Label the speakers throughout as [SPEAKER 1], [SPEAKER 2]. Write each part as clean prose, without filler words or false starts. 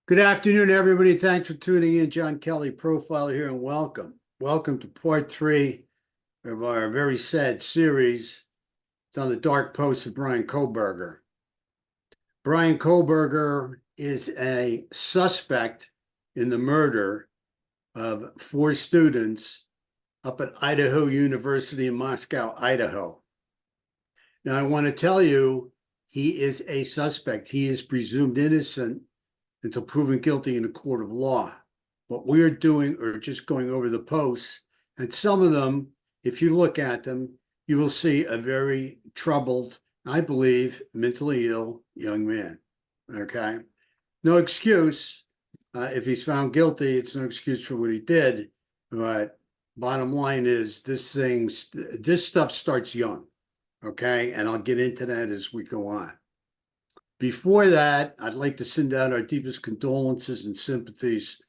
[SPEAKER 1] Good afternoon, everybody. Thanks for tuning in. John Kelly Profile here, and welcome. Welcome to part three of our very sad series. It's on the dark post of Bryan Kohberger. Bryan Kohberger is a suspect in the murder of four students up at Idaho University in Moscow, Idaho. Now, I want to tell you, he is a suspect. He is presumed innocent until proven guilty in a court of law. What we are doing are just going over the posts, and some of them, if you look at them, you will see a very troubled, I believe, mentally ill young man. Okay. No excuse. If he's found guilty, it's no excuse for what he did. But bottom line is this stuff starts young. Okay. And I'll get into that as we go on. Before that, I'd like to send out our deepest condolences and sympathies,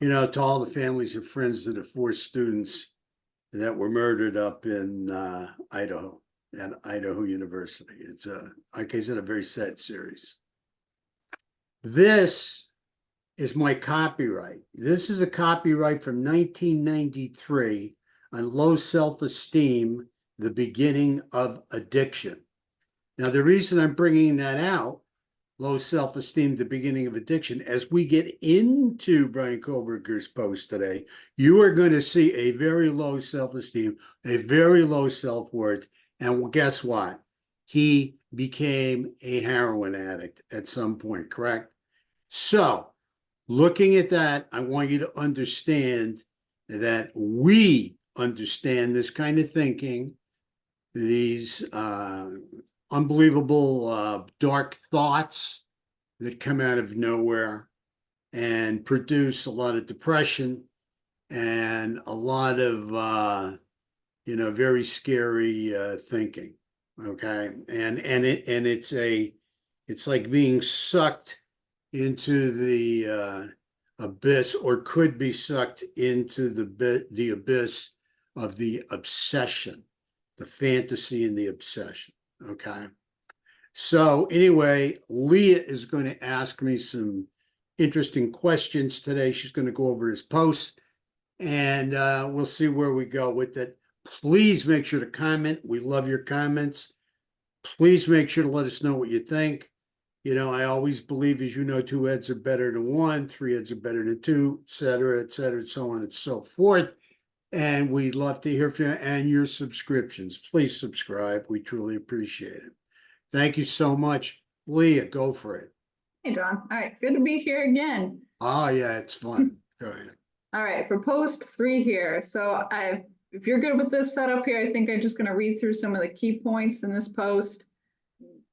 [SPEAKER 1] to all the families and friends of the four students that were murdered up in Idaho at Idaho University. It's like I said, a very sad series. This is my copyright. This is a copyright from 1993 on low self-esteem, the beginning of addiction. Now, the reason I'm bringing that out, low self-esteem, the beginning of addiction, as we get into Bryan Kohberger's post today, you are going to see a very low self-esteem, a very low self-worth, and guess what? He became a heroin addict at some point, correct? So, looking at that, I want you to understand that we understand this kind of thinking, these unbelievable dark thoughts that come out of nowhere and produce a lot of depression and a lot of very scary thinking. Okay, and it's like being sucked into the abyss, or could be sucked into the abyss of the obsession, the fantasy and the obsession. Okay. So anyway, Leah is going to ask me some interesting questions today. She's going to go over his post, and we'll see where we go with it. Please make sure to comment. We love your comments. Please make sure to let us know what you think. I always believe, as you know, two heads are better than one, three heads are better than two, et cetera, so on and so forth. And we'd love to hear from you and your subscriptions. Please subscribe. We truly appreciate it. Thank you so much. Leah, go for it.
[SPEAKER 2] Hey, John. All right. Good to be here again.
[SPEAKER 1] Oh, yeah, it's fun. Go ahead.
[SPEAKER 2] All right. For post 3 here. So if you're good with this setup here, I think I'm just going to read through some of the key points in this post,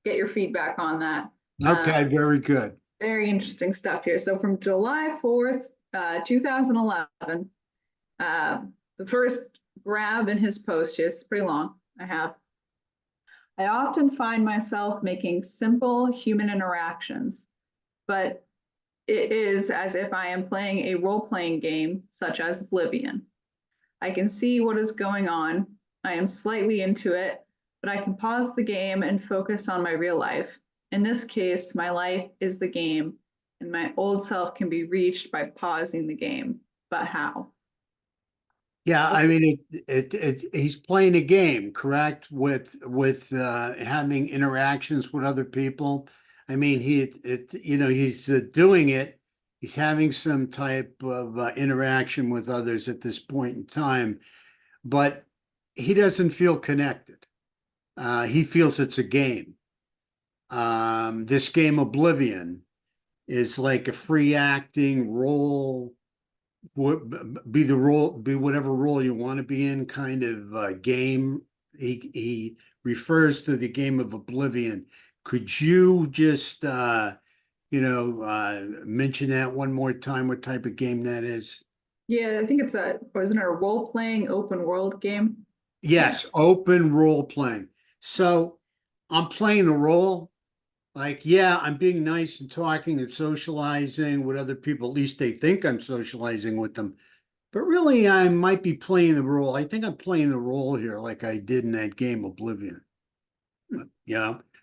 [SPEAKER 2] get your feedback on that.
[SPEAKER 1] Okay, very good.
[SPEAKER 2] Very interesting stuff here. So from July 4th, 2011, the first grab in his post here is pretty long. I often find myself making simple human interactions, but it is as if I am playing a role-playing game, such as Oblivion. I can see what is going on. I am slightly into it, but I can pause the game and focus on my real life. In this case, my life is the game, and my old self can be reached by pausing the game. But how?
[SPEAKER 1] Yeah, I mean, he's playing a game, correct? With having interactions with other people. I mean, he's doing it. He's having some type of interaction with others at this point in time, but he doesn't feel connected. He feels it's a game. This game, Oblivion, is like a free acting role, be whatever role you want to be in, kind of game. He refers to the game of Oblivion. Could you just mention that one more time, what type of game that is?
[SPEAKER 2] Yeah, I think wasn't it a role-playing open world game?
[SPEAKER 1] Yes, open role playing. So I'm playing a role. Like, yeah, I'm being nice and talking and socializing with other people. At least they think I'm socializing with them. But really, I might be playing the role. I think I'm playing the role here like I did in that game, Oblivion.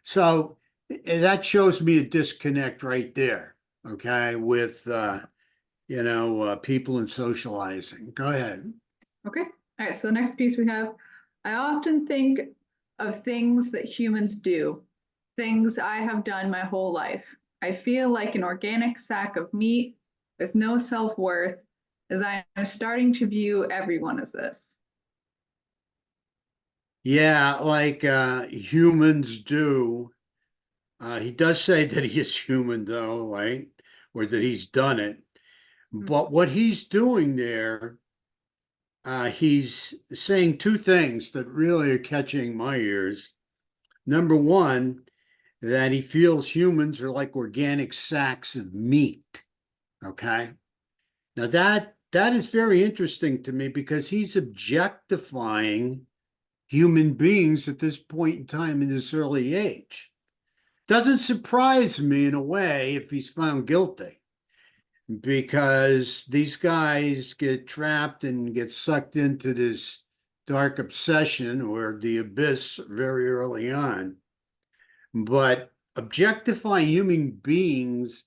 [SPEAKER 1] So that shows me a disconnect right there. okay, with people and socializing. Go ahead.
[SPEAKER 2] Okay. All right. So the next piece we have, I often think of things that humans do, things I have done my whole life. I feel like an organic sack of meat with no self-worth, as I am starting to view everyone as this.
[SPEAKER 1] Yeah, like humans do. He does say that he is human, though, right? Or that he's done it. But what he's doing there, he's saying two things that really are catching my ears. Number one, that he feels humans are like organic sacks of meat. Okay. Now that is very interesting to me because he's objectifying human beings at this point in time in this early age. Doesn't surprise me in a way if he's found guilty because these guys get trapped and get sucked into this dark obsession or the abyss very early on. But objectifying human beings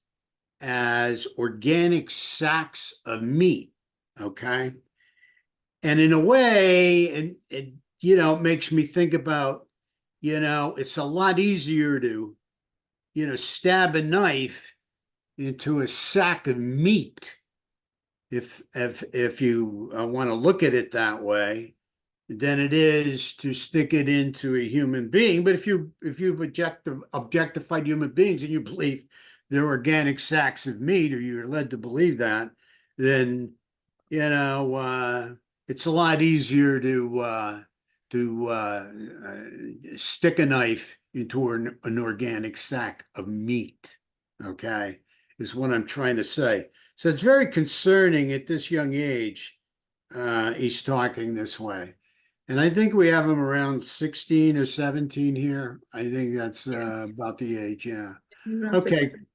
[SPEAKER 1] as organic sacks of meat, okay? And in a way, and it makes me think about, it's a lot easier to, stab a knife into a sack of meat if you want to look at it that way than it is to stick it into a human being. But if you've objectified human beings and you believe they're organic sacks of meat, or you're led to believe that, then it's a lot easier to stick a knife into an organic sack of meat. Okay, is what I'm trying to say. So it's very concerning at this young age. He's talking this way. And I think we have him around 16 or 17 here. I think that's about the age. Yeah.
[SPEAKER 2] He's around
[SPEAKER 1] Okay.
[SPEAKER 2] 16.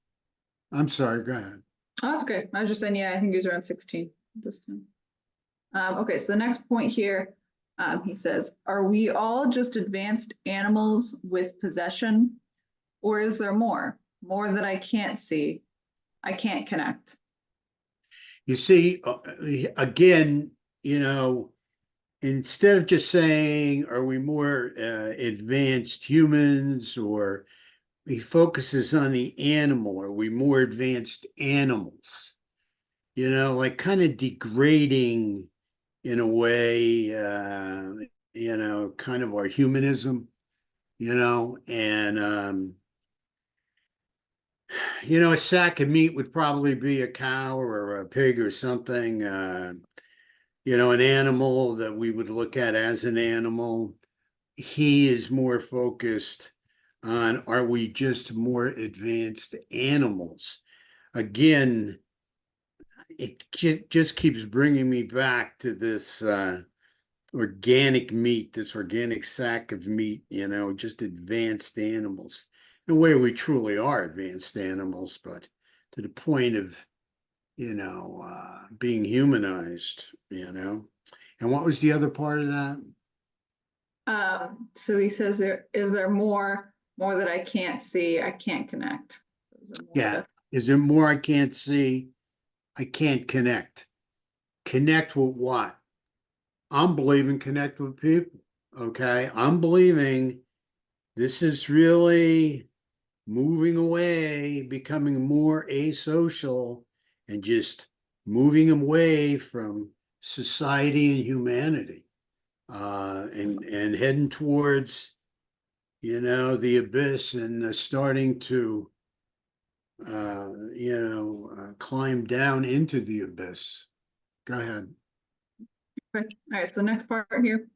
[SPEAKER 1] I'm sorry. Go ahead.
[SPEAKER 2] Oh, that's okay. I was just saying, yeah, I think he was around 16 this time. Okay, so the next point here, he says, are we all just advanced animals with possession? Or is there more? More that I can't see? I can't connect.
[SPEAKER 1] You see, again, instead of just saying, are we more advanced humans, or he focuses on the animal, are we more advanced animals? Like kind of degrading in a way, kind of our humanism, and, a sack of meat would probably be a cow or a pig or something, an animal that we would look at as an animal. He is more focused on, are we just more advanced animals? Again, it just keeps bringing me back to this organic meat, this organic sack of meat, just advanced animals. In a way, we truly are advanced animals, but to the point of, being humanized. And what was the other part of that?
[SPEAKER 2] So he says, is there more that I can't see? I can't connect.
[SPEAKER 1] Yeah. Is there more I can't see? I can't connect. Connect with what? I'm believing connect with people. Okay. I'm believing this is really moving away, becoming more asocial, and just moving away from society and humanity, and heading towards, the abyss, and starting to, climb down into the abyss. Go ahead.
[SPEAKER 2] Okay. All right, so the next part here.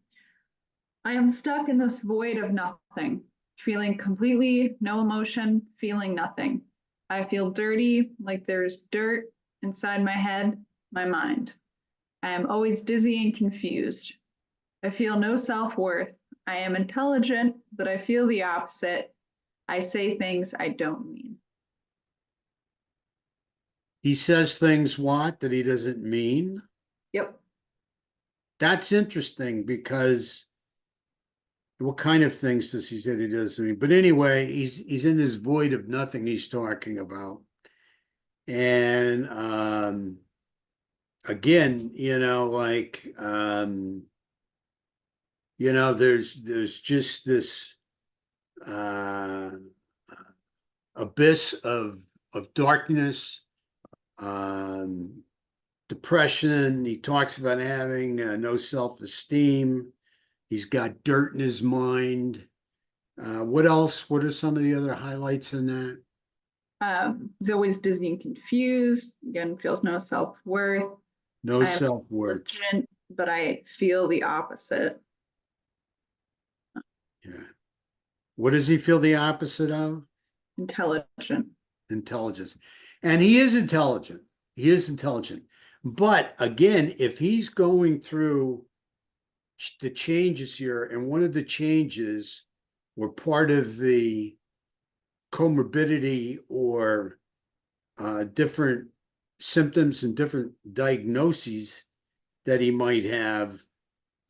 [SPEAKER 2] I am stuck in this void of nothing, feeling completely no emotion, feeling nothing. I feel dirty, like there's dirt inside my head, my mind. I am always dizzy and confused. I feel no self-worth. I am intelligent, but I feel the opposite. I say things I don't mean.
[SPEAKER 1] He says things what that he doesn't mean.
[SPEAKER 2] Yep.
[SPEAKER 1] That's interesting because what kind of things does he say he doesn't mean? But anyway, he's in this void of nothing he's talking about. And again, there's just this uh, abyss of darkness, um, depression. He talks about having no self-esteem. He's got dirt in his mind. What else? What are some of the other highlights in that?
[SPEAKER 2] He's always dizzy and confused. Again, feels no self-worth.
[SPEAKER 1] No
[SPEAKER 2] I am
[SPEAKER 1] self-worth.
[SPEAKER 2] intelligent, but I feel the opposite.
[SPEAKER 1] Yeah. What does he feel the opposite of?
[SPEAKER 2] Intelligent.
[SPEAKER 1] Intelligence. And he is intelligent. He is intelligent. But again, if he's going through the changes here, and one of the changes were part of the comorbidity or different symptoms and different diagnoses that he might have,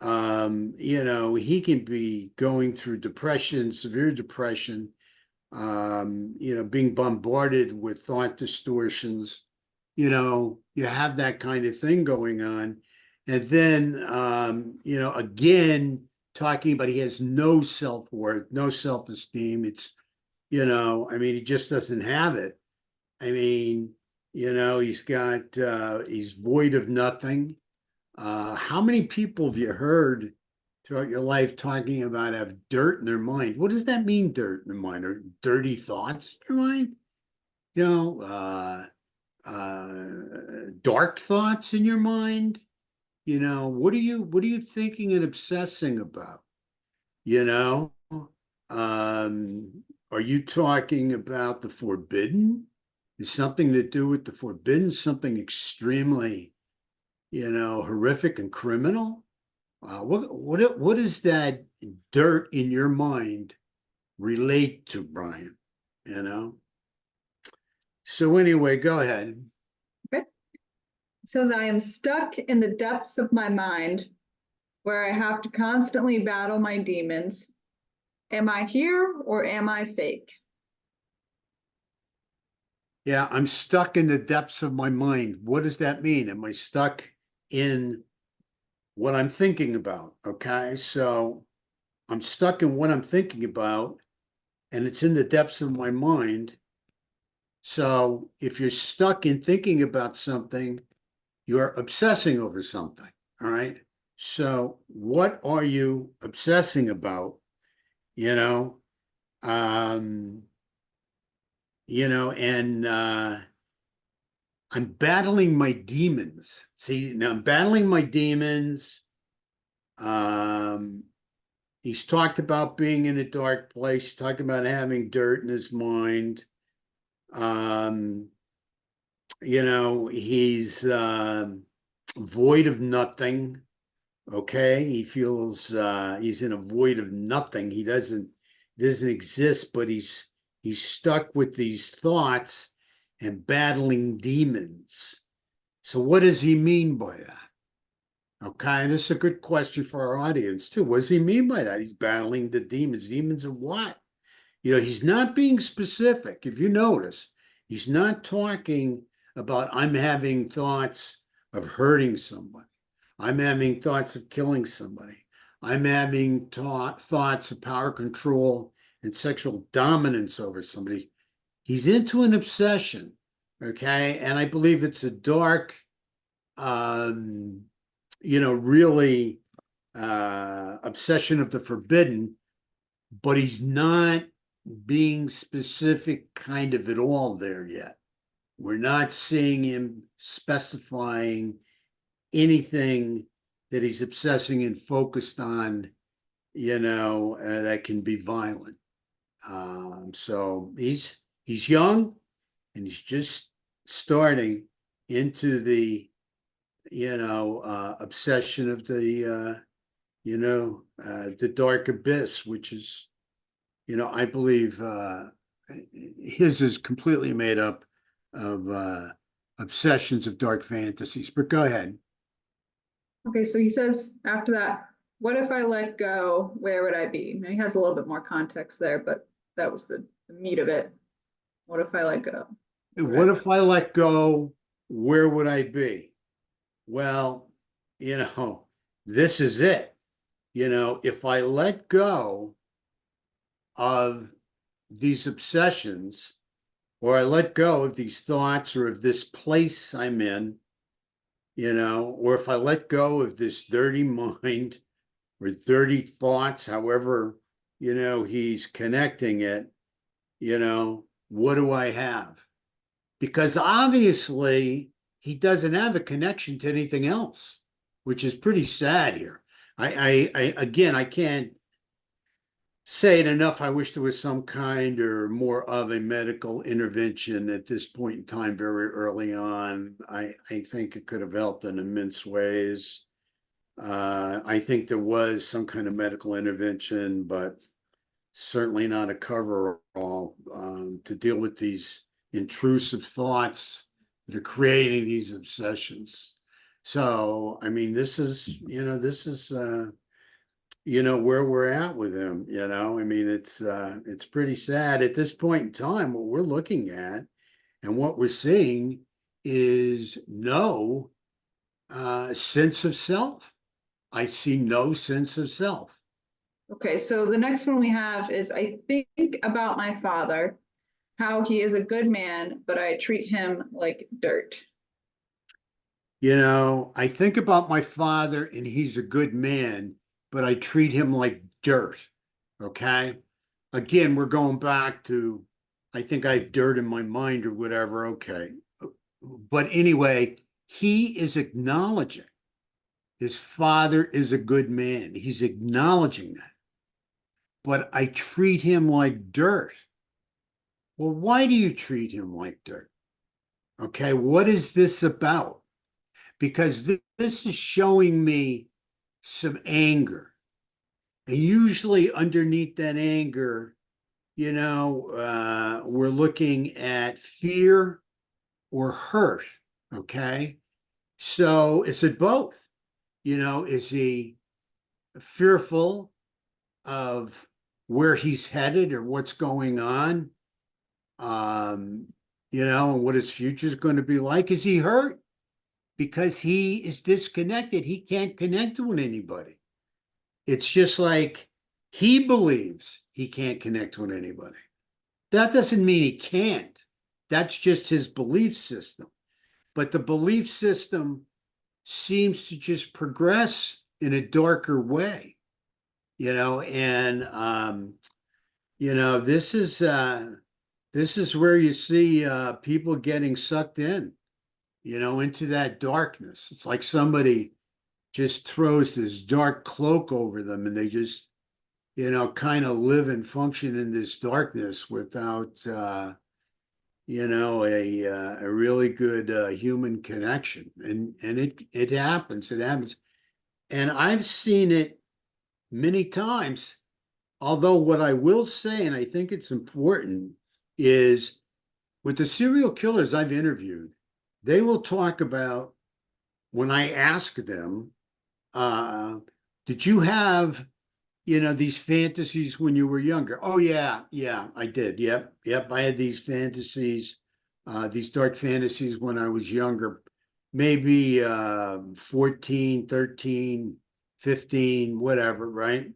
[SPEAKER 1] he can be going through depression, severe depression, being bombarded with thought distortions. You have that kind of thing going on. And then, again, talking about he has no self-worth, no self-esteem. He just doesn't have it. He's void of nothing. How many people have you heard throughout your life talking about have dirt in their mind? What does that mean, dirt in their mind? Or dirty thoughts in your mind? You know, dark thoughts in your mind? What are you thinking and obsessing about? You know, are you talking about the forbidden? Is something to do with the forbidden, something extremely, horrific and criminal? What does that dirt in your mind relate to, Bryan? You know. So anyway, go ahead.
[SPEAKER 2] Okay. It says, I am stuck in the depths of my mind where I have to constantly battle my demons. Am I here or am I fake?
[SPEAKER 1] Yeah, I'm stuck in the depths of my mind. What does that mean? Am I stuck in what I'm thinking about? Okay, so I'm stuck in what I'm thinking about, and it's in the depths of my mind. So if you're stuck in thinking about something, you're obsessing over something. All right. So what are you obsessing about? You know, um, and I'm battling my demons. See, now I'm battling my demons. Um, he's talked about being in a dark place. He's talked about having dirt in his mind. Um, he's void of nothing. Okay, he feels he's in a void of nothing. He doesn't exist, but he's stuck with these thoughts and battling demons. So what does he mean by that? Okay, and this is a good question for our audience too. What does he mean by that? He's battling the demons. Demons of what? He's not being specific. If you notice, he's not talking about I'm having thoughts of hurting somebody. I'm having thoughts of killing somebody. I'm having thoughts of power control and sexual dominance over somebody. He's into an obsession, okay? And I believe it's a dark, really obsession of the forbidden, but he's not being specific kind of at all there yet. We're not seeing him specifying anything that he's obsessing and focused on, that can be violent. So he's young and he's just starting into the, obsession of the dark abyss, which is, I believe his is completely made up of obsessions of dark fantasies. But go ahead.
[SPEAKER 2] Okay, so he says after that, what if I let go? Where would I be? Now he has a little bit more context there, but that was the meat of it. What if I let go?
[SPEAKER 1] What if I let go? Where would I be? Well, this is it. If I let go of these obsessions, or I let go of these thoughts or of this place I'm in, or if I let go of this dirty mind or dirty thoughts, however, he's connecting it, what do I have? Because obviously he doesn't have a connection to anything else, which is pretty sad here. Again, I can't say it enough. I wish there was some kind or more of a medical intervention at this point in time, very early on. I think it could have helped in immense ways. I think there was some kind of medical intervention, but certainly not a coverall to deal with these intrusive thoughts that are creating these obsessions. So, I mean, this is where we're at with him. I mean, it's pretty sad at this point in time. What we're looking at and what we're seeing is no sense of self. I see no sense of self.
[SPEAKER 2] Okay, so the next one we have is I think about my father, how he is a good man, but I treat him like dirt.
[SPEAKER 1] I think about my father and he's a good man, but I treat him like dirt. Okay. Again, we're going back to, I think I have dirt in my mind or whatever. Okay. But anyway, he is acknowledging his father is a good man. He's acknowledging that. But I treat him like dirt. Well, why do you treat him like dirt? Okay. What is this about? Because this is showing me some anger. And usually underneath that anger, we're looking at fear or hurt. Okay. So is it both? Is he fearful of where he's headed or what's going on? And what his future is going to be like? Is he hurt? Because he is disconnected. He can't connect with anybody. It's just like he believes he can't connect with anybody. That doesn't mean he can't. That's just his belief system. But the belief system seems to just progress in a darker way, and this is where you see people getting sucked in, into that darkness. It's like somebody just throws this dark cloak over them and they just, kind of live and function in this darkness without, a really good human connection. And it happens. It happens. And I've seen it many times. Although what I will say, and I think it's important, is with the serial killers I've interviewed, they will talk about when I ask them, did you have, these fantasies when you were younger? Oh, yeah, I did. Yep. I had these fantasies, these dark fantasies when I was younger, maybe 14, 13, 15, whatever, right?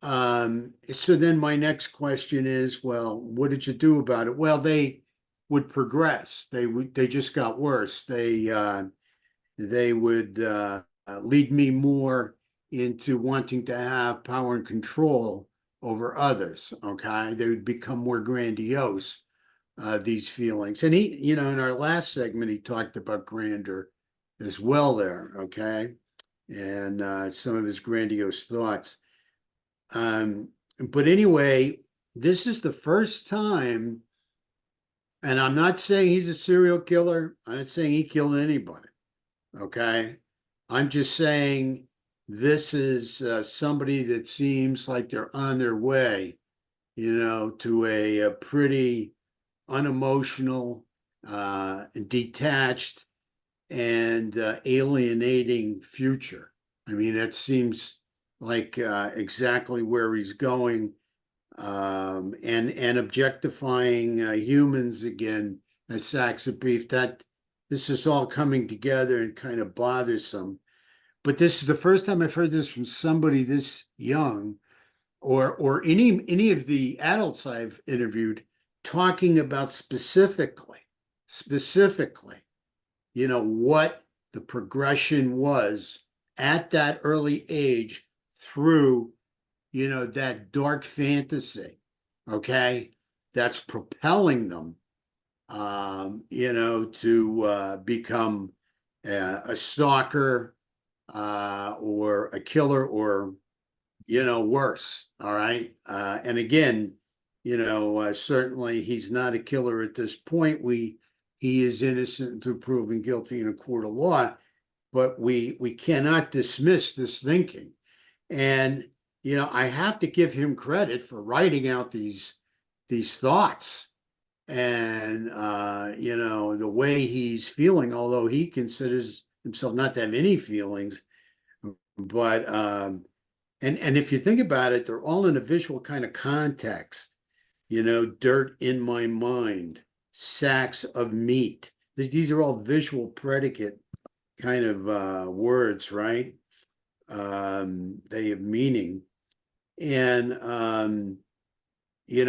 [SPEAKER 1] So then my next question is, well, what did you do about it? Well, they would progress. They just got worse. They would lead me more into wanting to have power and control over others. Okay, they would become more grandiose. These feelings, and he, in our last segment, he talked about grandeur as well. There, okay, and some of his grandiose thoughts. But anyway, this is the first time, and I'm not saying he's a serial killer. I'm not saying he killed anybody. Okay. I'm just saying this is somebody that seems like they're on their way, to a pretty unemotional, detached, and alienating future. I mean, that seems like exactly where he's going, and objectifying humans again sacks of beef. That this is all coming together and kind of bothersome. But this is the first time I've heard this from somebody this young, or any of the adults I've interviewed talking about specifically, what the progression was at that early age through, that dark fantasy, okay, that's propelling them, to become a stalker, or a killer, or worse. All right. And again, certainly he's not a killer at this point. He is innocent until proven guilty in a court of law, but we cannot dismiss this thinking. And I have to give him credit for writing out these thoughts, and the way he's feeling, although he considers himself not to have any feelings. But and if you think about it, they're all in a visual kind of context. Dirt in my mind, sacks of meat. These are all visual predicate kind of words, right? They have meaning. And he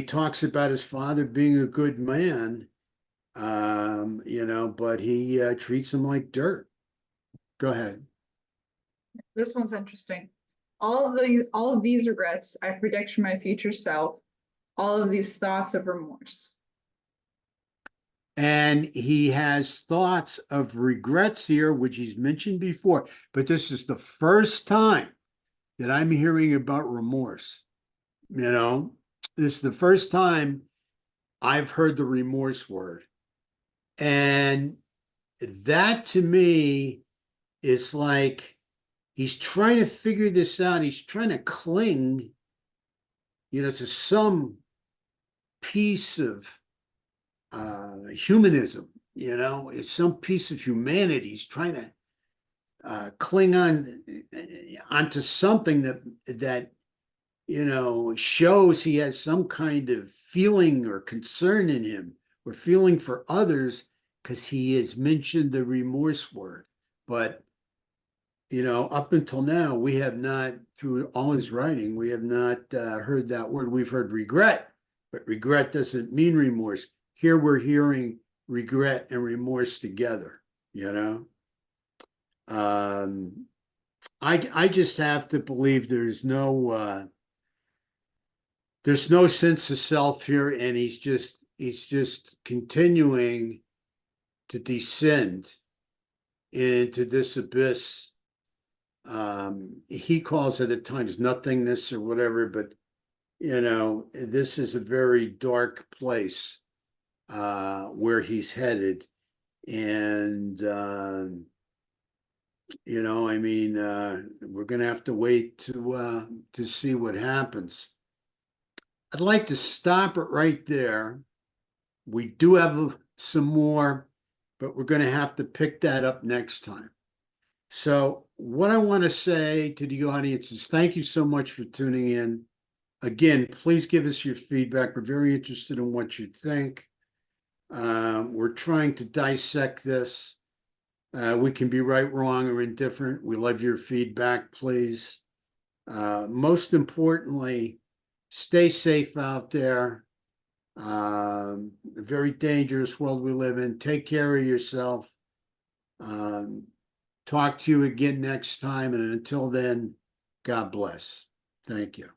[SPEAKER 1] talks about his father being a good man, but he treats him like dirt. Go ahead.
[SPEAKER 2] This one's interesting. All of these regrets I predict for my future self, all of these thoughts of remorse.
[SPEAKER 1] And he has thoughts of regrets here, which he's mentioned before, but this is the first time that I'm hearing about remorse. This is the first time I've heard the remorse word. And that to me is like he's trying to figure this out. He's trying to cling, to some piece of humanism, it's some piece of humanity. He's trying to cling onto something that shows he has some kind of feeling or concern in him, or feeling for others, because he has mentioned the remorse word. But up until now, we have not, through all his writing, we have not heard that word. We've heard regret, but regret doesn't mean remorse. Here we're hearing regret and remorse together, I just have to believe there's no sense of self here, and he's just continuing to descend into this abyss. He calls it at times nothingness or whatever, but this is a very dark place where he's headed. And we're gonna have to wait to see what happens. I'd like to stop it right there. We do have some more, but we're gonna have to pick that up next time. So what I want to say to the audience is thank you so much for tuning in. Again, please give us your feedback. We're very interested in what you think. We're trying to dissect this. We can be right, wrong, or indifferent. We love your feedback, please. Most importantly, stay safe out there. A very dangerous world we live in. Take care of yourself. Talk to you again next time. And until then, God bless. Thank you.